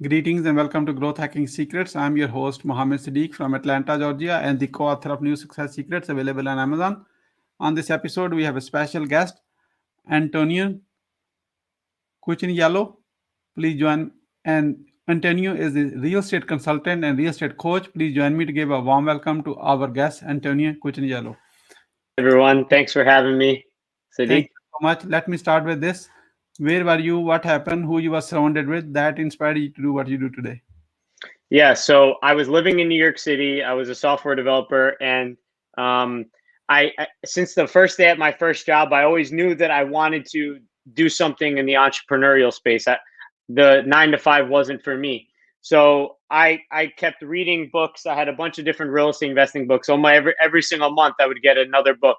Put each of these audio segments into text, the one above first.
Greetings and welcome to Growth Hacking Secrets. I'm your host, Mohammed Siddique from Atlanta, Georgia, and the co-author of New Success Secrets available on Amazon. On this episode, we have a special guest, Antonio Cucciniello. Please join. And Antonio is a real estate consultant and real estate coach. Please join me to give a warm welcome to our guest, Antonio Cucciniello. Everyone, thanks for having me, Thank Siddique. you so much. Let me start with this. Where were you? What happened? Who you were surrounded with that inspired you to do what you do today? Yeah, so I was living in New York City. I was a software developer, and since the first day at my first job, I always knew that I wanted to do something in the entrepreneurial space. The 9 to 5 wasn't for me, so I kept reading books. I had a bunch of different real estate investing books. So every single month, I would get another book.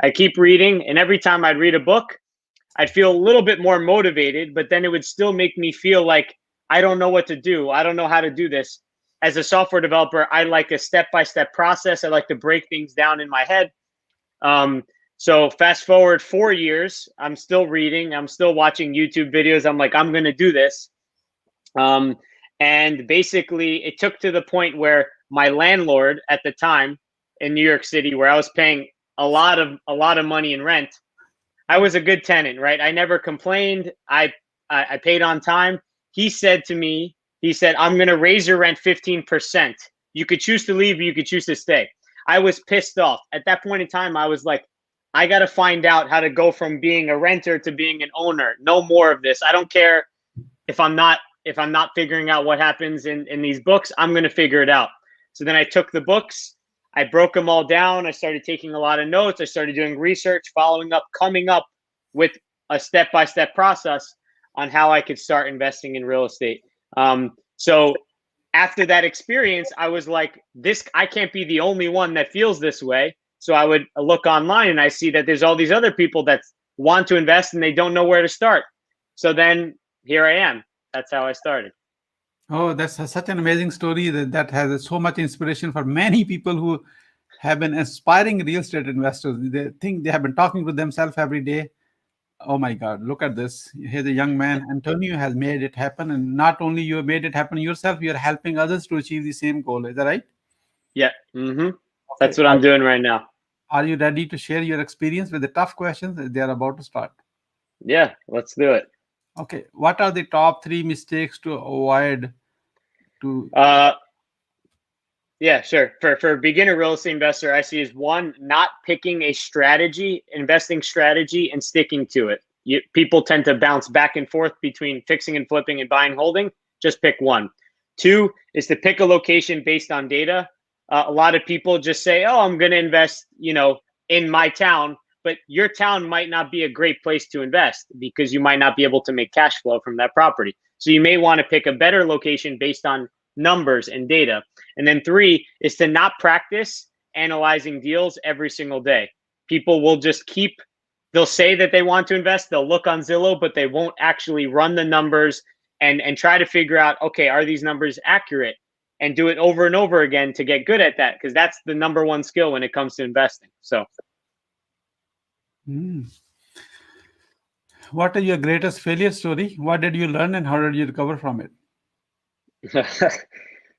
I keep reading, and every time I'd read a book, I'd feel a little bit more motivated, but then it would still make me feel like I don't know what to do. I don't know how to do this. As a software developer, I like a step-by-step process. I like to break things down in my head. So fast forward 4 years, I'm still reading. I'm still watching YouTube videos. I'm like, I'm going to do this. And basically, it took to the point where my landlord at the time in New York City, where I was paying a lot of money in rent, I was a good tenant, right? I never complained. I paid on time. He said to me, I'm going to raise your rent 15%. You could choose to leave, or you could choose to stay. I was pissed off. At that point in time, I was like, I got to find out how to go from being a renter to being an owner. No more of this. I don't care if I'm not figuring out what happens in these books. I'm going to figure it out. So then I took the books. I broke them all down. I started taking a lot of notes. I started doing research, following up, coming up with a step-by-step process on how I could start investing in real estate. So after that experience, I was like, I can't be the only one that feels this way. So I would look online and I see that there's all these other people that want to invest and they don't know where to start. So then here I am. That's how I started. Oh, that's such an amazing story that has so much inspiration for many people who have been aspiring real estate investors. They think they have been talking to themselves every day. Oh my God, look at this. Here's a young man. Antonio has made it happen. And not only you have made it happen yourself, you're helping others to achieve the same goal. Is that right? Yeah. Okay. That's what I'm doing right now. Are you ready to share your experience with the tough questions? They are about to start. Yeah, let's do it. Okay. What are the top 3 mistakes to avoid Yeah, sure. For a beginner real estate investor, I see is 1, not picking a investing strategy and sticking to it. People tend to bounce back and forth between fixing and flipping and buying and holding. Just pick one. 2 is to pick a location based on data. A lot of people just say, oh, I'm going to invest, in my town, but your town might not be a great place to invest because you might not be able to make cash flow from that property. So you may want to pick a better location based on numbers and data. And then 3 is to not practice analyzing deals every single day. People will just they'll say that they want to invest, they'll look on Zillow, but they won't actually run the numbers and try to figure out, okay, are these numbers accurate? And do it over and over again to get good at that, because that's the number 1 skill when it comes to investing. So what is your greatest failure story? What did you learn and how did you recover from it?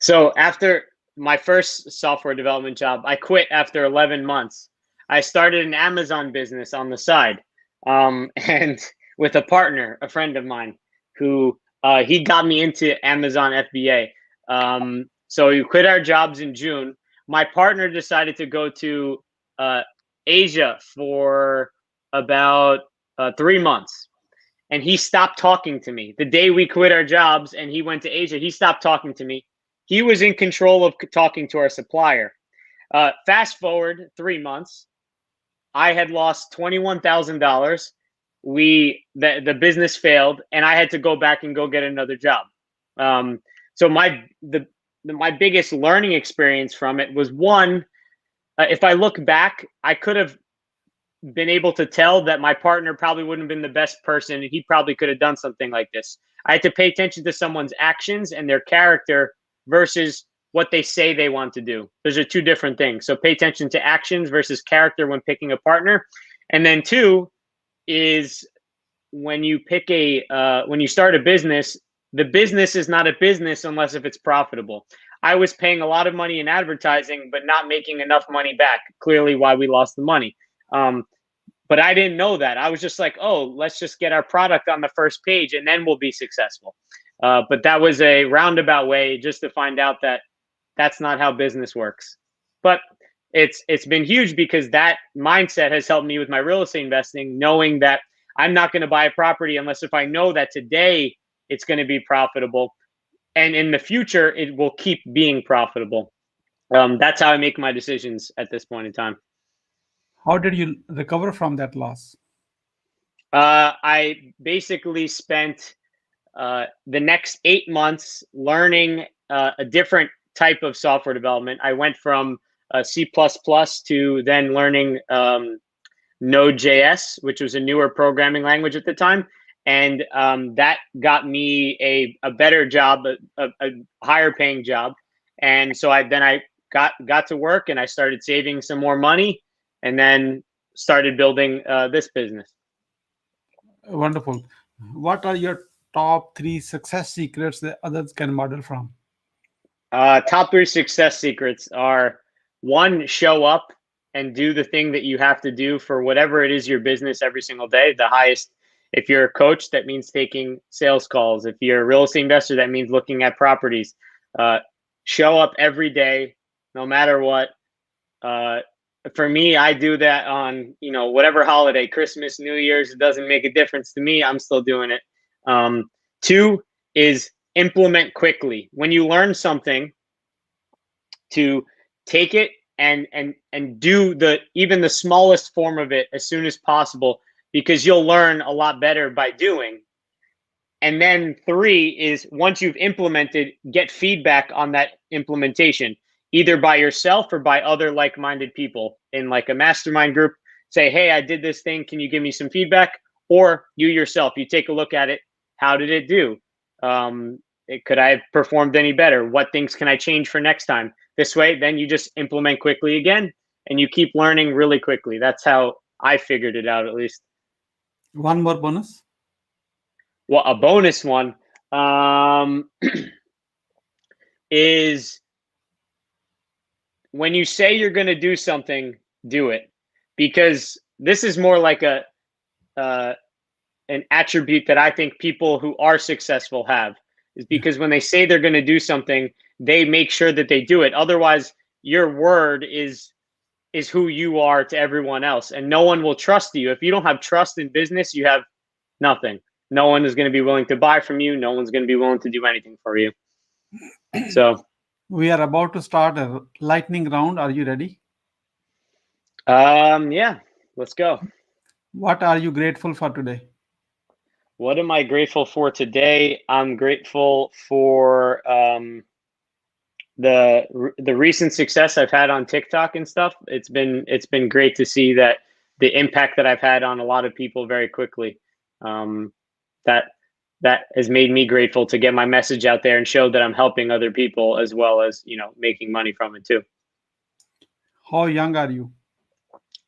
So after my first software development job, I quit after 11 months. I started an Amazon business on the side, and with a partner, a friend of mine, who he got me into Amazon FBA. So we quit our jobs in June. My partner decided to go to Asia for about 3 months. And he stopped talking to me. The day we quit our jobs and he went to Asia, he stopped talking to me. He was in control of talking to our supplier. Fast forward 3 months, I had lost $21,000. The business failed, and I had to go back and go get another job. So my biggest learning experience from it was, 1, if I look back, I could have been able to tell that my partner probably wouldn't have been the best person, and he probably could have done something like this. I had to pay attention to someone's actions and their character versus what they say they want to do. Those are 2 different things. So pay attention to actions versus character when picking a partner. And then 2 is when you pick when you start a business, the business is not a business unless if it's profitable. I was paying a lot of money in advertising, but not making enough money back. Clearly why we lost the money. But I didn't know that. I was just like, oh, let's just get our product on the first page and then we'll be successful. But that was a roundabout way just to find out that that's not how business works. But it's been huge because that mindset has helped me with my real estate investing, knowing that I'm not going to buy a property unless if I know that today it's going to be profitable. And in the future, it will keep being profitable. That's how I make my decisions at this point in time. How did you recover from that loss? I basically spent the next 8 months learning a different type of software development. I went from C++ to then learning Node.js, which was a newer programming language at the time. And that got me a better job, a higher paying job. And so I got to work and I started saving some more money and then started building this business. Wonderful. What are your top 3 success secrets that others can model from? Top 3 success secrets are: 1, show up and do the thing that you have to do for whatever it is your business every single day. The highest, if you're a coach, that means taking sales calls. If you're a real estate investor, that means looking at properties. Show up every day, no matter what. For me, I do that on, whatever holiday, Christmas, New Year's, it doesn't make a difference to me. I'm still doing it. 2 is implement quickly. When you learn something, to take it and do even the smallest form of it as soon as possible, because you'll learn a lot better by doing. And then 3 is, once you've implemented, get feedback on that implementation, either by yourself or by other like-minded people in like a mastermind group. Say, hey, I did this thing. Can you give me some feedback? Or you yourself, you take a look at it. How did it do? Could I have performed any better? What things can I change for next time? This way, then you just implement quickly again and you keep learning really quickly. That's how I figured it out, at least. One more bonus. Well, a bonus one is, when you say you're going to do something, do it. Because this is more like an attribute that I think people who are successful have, is because when they say they're going to do something, they make sure that they do it. Otherwise, your word is who you are to everyone else, and no one will trust you. If you don't have trust in business, you have nothing. No one is going to be willing to buy from you. No one's going to be willing to do anything for you. So we are about to start a lightning round. Are you ready? Yeah, let's go. What are you grateful for today? What am I grateful for today? I'm grateful for the recent success I've had on TikTok and stuff. It's been great to see that the impact that I've had on a lot of people very quickly. That has made me grateful to get my message out there and show that I'm helping other people, as well as, making money from it too. How young are you?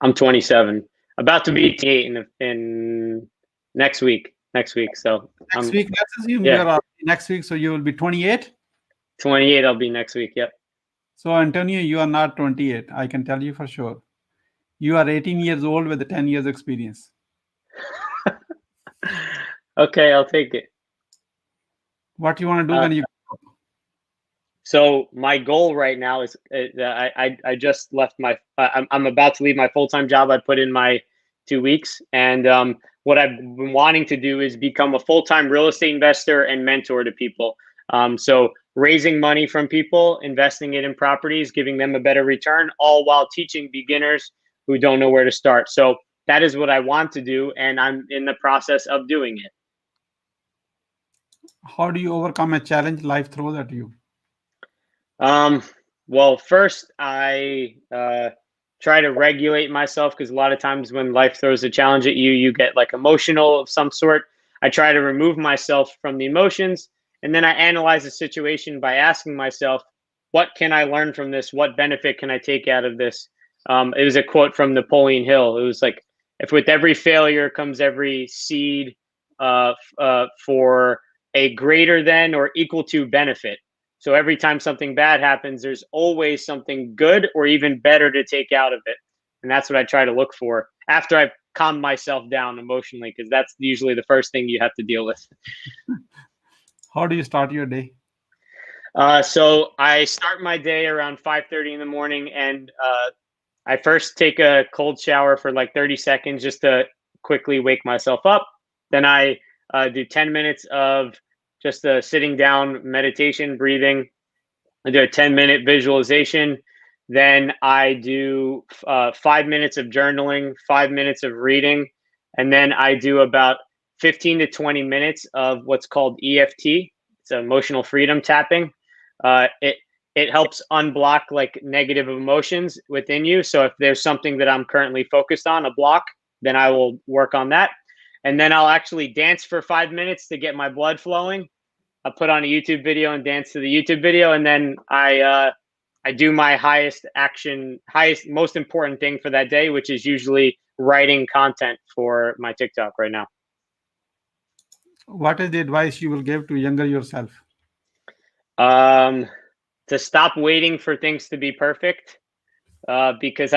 I'm 27, about to be 28 in next week. So next week, let's assume yeah. you're next week, so you will be 28. 28, I'll be next week. Yep. So Antonio, you are not 28. I can tell you for sure. You are 18 years old with a 10 years experience. Okay, I'll take it. What do you want to do when you grow up? So my goal right now is I just left I'm about to leave my full-time job. I put in my 2 weeks, and what I've been wanting to do is become a full-time real estate investor and mentor to people. So raising money from people, investing it in properties, giving them a better return, all while teaching beginners who don't know where to start. So that is what I want to do, and I'm in the process of doing it. How do you overcome a challenge life throws at you? Well, first I try to regulate myself, because a lot of times when life throws a challenge at you, you get like emotional of some sort. I try to remove myself from the emotions, and then I analyze the situation by asking myself, what can I learn from this? What benefit can I take out of this? It was a quote from Napoleon Hill. It was like, if with every failure comes every seed for a greater than or equal to benefit. So every time something bad happens, there's always something good or even better to take out of it. And that's what I try to look for after I've calmed myself down emotionally, because that's usually the first thing you have to deal with. How do you start your day? So I start my day around 5:30 in the morning, and I first take a cold shower for like 30 seconds just to quickly wake myself up. Then I do 10 minutes of just sitting down meditation, breathing. I do a 10-minute visualization. Then I do 5 minutes of journaling, 5 minutes of reading. And then I do about 15 to 20 minutes of what's called EFT. It's emotional freedom tapping. It helps unblock like negative emotions within you. So if there's something that I'm currently focused on, a block, then I will work on that. And then I'll actually dance for 5 minutes to get my blood flowing. I put on a YouTube video and dance to the YouTube video, and then I do my highest, most important thing for that day, which is usually writing content for my TikTok right now. What is the advice you will give to younger yourself? To stop waiting for things to be perfect, because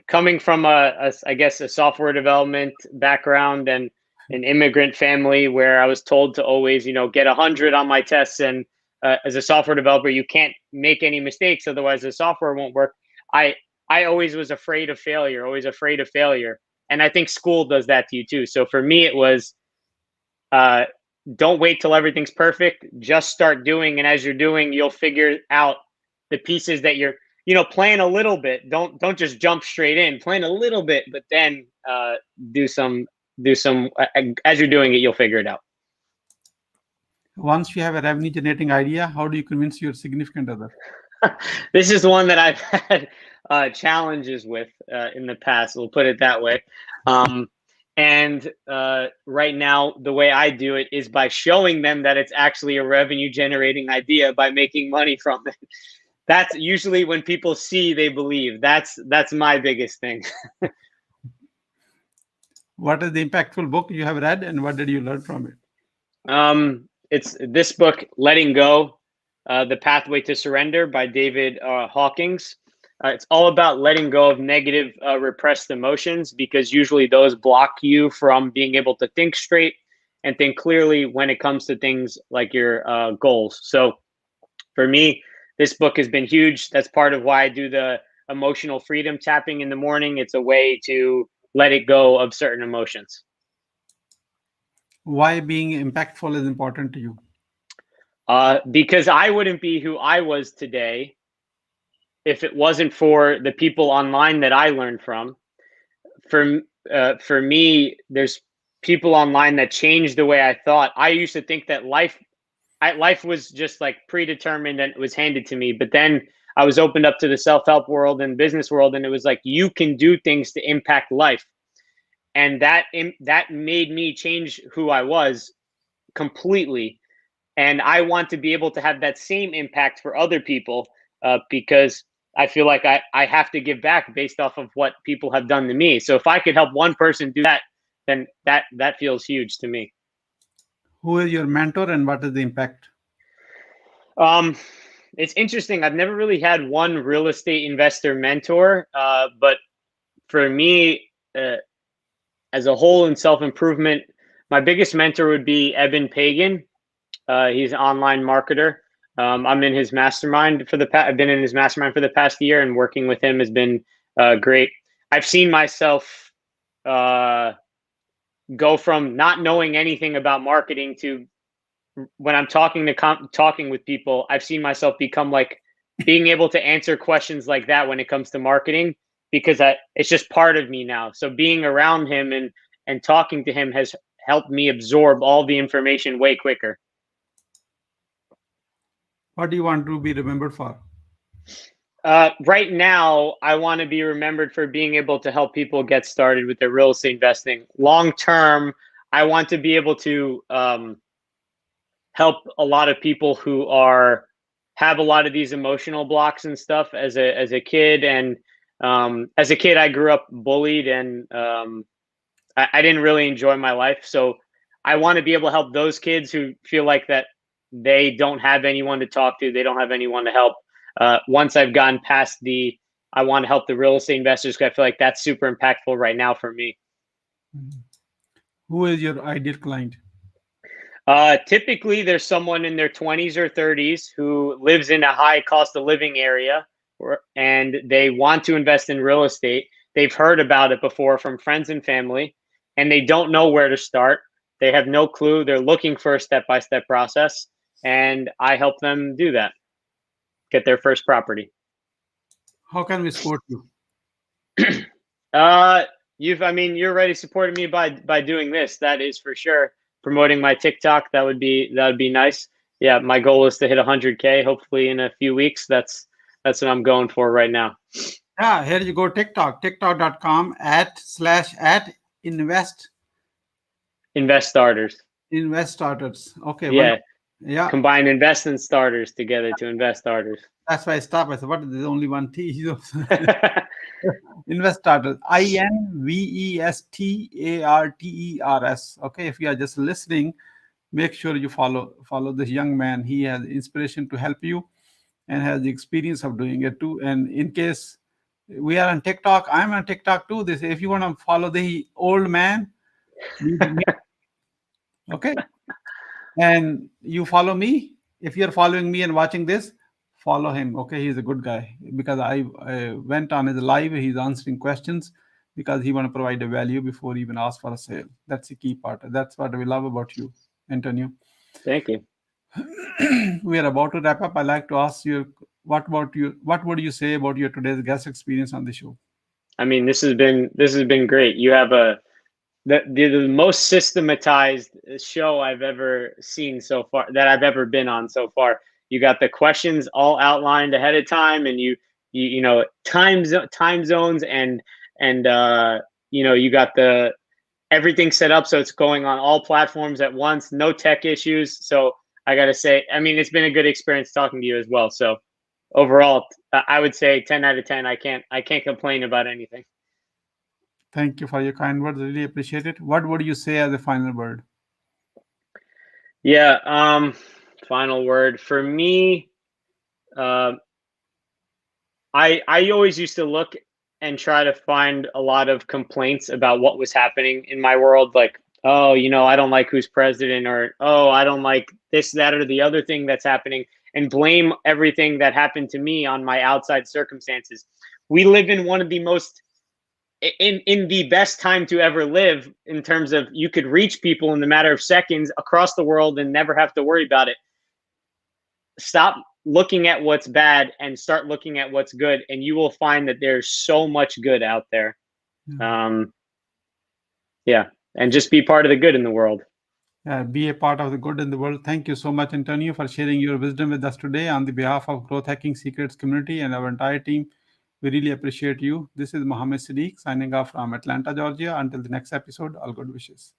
coming from I guess a software development background and an immigrant family where I was told to always, get 100 on my tests, and as a software developer, you can't make any mistakes, otherwise the software won't work. I always was afraid of failure, and I think school does that to you too. So for me, it was don't wait till everything's perfect. Just start doing, and as you're doing, you'll figure out the pieces that you're, plan a little bit. Don't just jump straight in. Plan a little bit, but then do some. As you're doing it, you'll figure it out. Once you have a revenue generating idea, how do you convince your significant other? This is one that I've had challenges with in the past. We'll put it that way. And right now, the way I do it is by showing them that it's actually a revenue generating idea by making money from it. That's usually when people see, they believe. That's my biggest thing. What is the impactful book you have read, and what did you learn from it? It's this book, Letting Go, The Pathway to Surrender by David Hawkins. It's all about letting go of negative repressed emotions, because usually those block you from being able to think straight and think clearly when it comes to things like your goals. So for me, this book has been huge. That's part of why I do the emotional freedom tapping in the morning. It's a way to let it go of certain emotions. Why being impactful is important to you? Because I wouldn't be who I was today if it wasn't for the people online that I learned from. For me, there's people online that changed the way I thought. I used to think that life was just like predetermined and it was handed to me. But then I was opened up to the self-help world and business world, and it was like, you can do things to impact life. And that made me change who I was completely. And I want to be able to have that same impact for other people, because I feel like I have to give back based off of what people have done to me. So if I could help one person do that, then that feels huge to me. Who is your mentor and what is the impact? It's interesting. I've never really had one real estate investor mentor, but for me, as a whole in self-improvement, my biggest mentor would be Eben Pagan. He's an online marketer. I'm in his mastermind I've been in his mastermind for the past year, and working with him has been great. I've seen myself go from not knowing anything about marketing to, when I'm talking with people, I've seen myself become like being able to answer questions like that when it comes to marketing, because it's just part of me now. So being around him and talking to him has helped me absorb all the information way quicker. What do you want to be remembered for? Right now, I want to be remembered for being able to help people get started with their real estate investing. Long term, I want to be able to help a lot of people who have a lot of these emotional blocks and stuff as a kid. And as a kid, I grew up bullied, and I didn't really enjoy my life. So I want to be able to help those kids who feel like that they don't have anyone to talk to, they don't have anyone to help. Once I've gotten past I want to help the real estate investors, because I feel like that's super impactful right now for me. Who is your ideal client? Typically, there's someone in their 20s or 30s who lives in a high cost of living area, and they want to invest in real estate. They've heard about it before from friends and family, and they don't know where to start. They have no clue. They're looking for a step-by-step process, and I help them do that, get their first property. How can we support you? You're already supporting me by doing this. That is for sure. Promoting my TikTok, that would be nice. Yeah, my goal is to hit 100K hopefully in a few weeks. That's what I'm going for right now. Yeah, here you go. TikTok.com @invest starters. Invest starters. Okay. Yeah. Well, yeah. Combine invest and starters together to invest starters. That's why I stopped. I said, what? There's only one T. Invest starters. INVESTARTERS. Okay. If you are just listening, make sure you follow this young man. He has inspiration to help you and has the experience of doing it too. And in case we are on TikTok, I'm on TikTok too. This, if you want to follow the old man, okay, and you follow me. If you're following me and watching this, follow him. Okay, he's a good guy, because I went on his live. He's answering questions because he want to provide a value before he even ask for a sale. That's the key part. That's what we love about you, Antonio. Thank you. We are about to wrap up. I like to ask you, what would you say about your today's guest experience on the show? I mean, this has been great. You have the most systematized show I've ever seen so far, that I've ever been on so far. You got the questions all outlined ahead of time, and you know time zones and you got everything set up so it's going on all platforms at once, no tech issues. So I got to say, I mean, it's been a good experience talking to you as well. So overall, I would say 10 out of 10. I can't complain about anything. Thank you for your kind words. Really appreciate it. What would you say as a final word? Yeah. Final word for me. I always used to look and try to find a lot of complaints about what was happening in my world. Like, oh, I don't like who's president, or, oh, I don't like this, that, or the other thing that's happening, and blame everything that happened to me on my outside circumstances. We live in one of the most, in the best time to ever live, in terms of you could reach people in the matter of seconds across the world and never have to worry about it. Stop looking at what's bad and start looking at what's good, and you will find that there's so much good out there. Yeah, and just be part of the good in the world. Be a part of the good in the world. Thank you so much, Antonio, for sharing your wisdom with us today. On the behalf of Growth Hacking Secrets community and our entire team, we really appreciate you. This is Mohammed Siddique signing off from Atlanta, Georgia. Until the next episode, all good wishes.